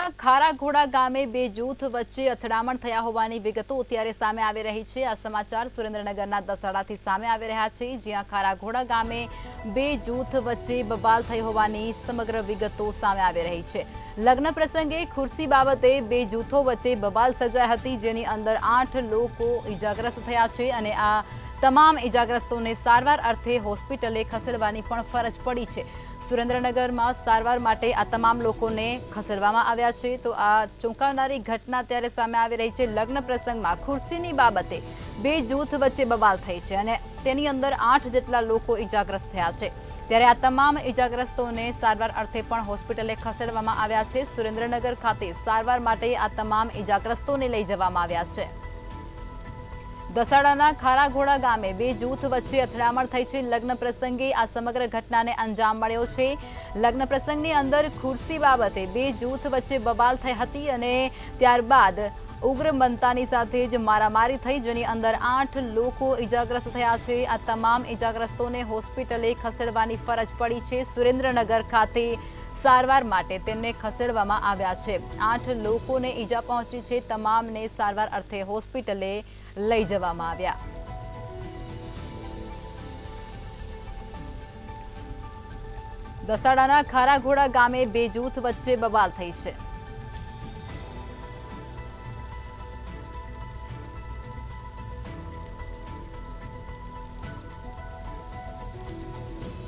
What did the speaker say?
દસાડાના ખારાઘોડા ગામે બે જૂથ વચ્ચે અથડામણ થયા હોવાની વિગતો અત્યારે સામે આવી રહી છે। આ સમાચાર સુરેન્દ્રનગરના દસાડાથી સામે આવી રહ્યા છે, જ્યાં ખારાઘોડા ગામે બે જૂથ વચ્ચે બબાલ થઈ હોવાની સમગ્ર વિગતો સામે આવી રહી છે। લગ્ન પ્રસંગે ખુરશી બાબતે બે જૂથો વચ્ચે બબાલ સર્જાઈ હતી, જેની અંદર 8 લોકો ઈજાગ્રસ્ત થયા છે અને આ તમામ ઈજાગ્રસ્તોને સારવાર અર્થે હોસ્પિટલે ખસેડવાની પણ ફરજ પડી છે। સુરેન્દ્રનગરમાં સારવાર માટે આ તમામ લોકોને ખસેડવામાં આવ્યા છે। તો આ ચોંકાવનારી ઘટના ત્યારે સામે આવી રહી છે। લગ્ન પ્રસંગમાં ખુરશીની બાબતે બે જૂથ વચ્ચે બબાલ થઈ છે અને તેની અંદર 8 જેટલા લોકો ઈજાગ્રસ્ત થયા છે। ત્યારે આ તમામ ઈજાગ્રસ્તોને સારવાર અર્થે પણ હોસ્પિટલે ખસેડવામાં આવ્યા છે। સુરેન્દ્રનગર ખાતે સારવાર માટે આ તમામ ઈજાગ્રસ્તોને લઈ જવામાં આવ્યા છે। દસાડાના ખારાઘોડા ગામે બે જૂથ વચ્ચે અથડામણ થઈ છે। લગ્ન પ્રસંગે આ સમગ્ર ઘટનાને અંજામ મળ્યો છે। લગ્ન પ્રસંગની અંદર ખુરશી બાબતે બે જૂથ વચ્ચે બબાલ થઈ હતી અને ત્યારબાદ ઉગ્ર બનતાની સાથે જ મારામારી થઈ, જેની અંદર 8 લોકો ઈજાગ્રસ્ત થયા છે। આ તમામ ઈજાગ્રસ્તોને હોસ્પિટલે ખસેડવાની ફરજ પડી છે। સુરેન્દ્રનગર ખાતે સારવાર માટે તેમને ખસેડવામાં આવ્યા છે। 8 લોકોને ઈજા પહોંચી છે, તમામને સારવાર અર્થે હોસ્પિટલે લઈ જવામાં આવ્યા। દસાડાના ખારાઘોડા ગામે બે જૂથ વચ્ચે બબાલ થઈ છે।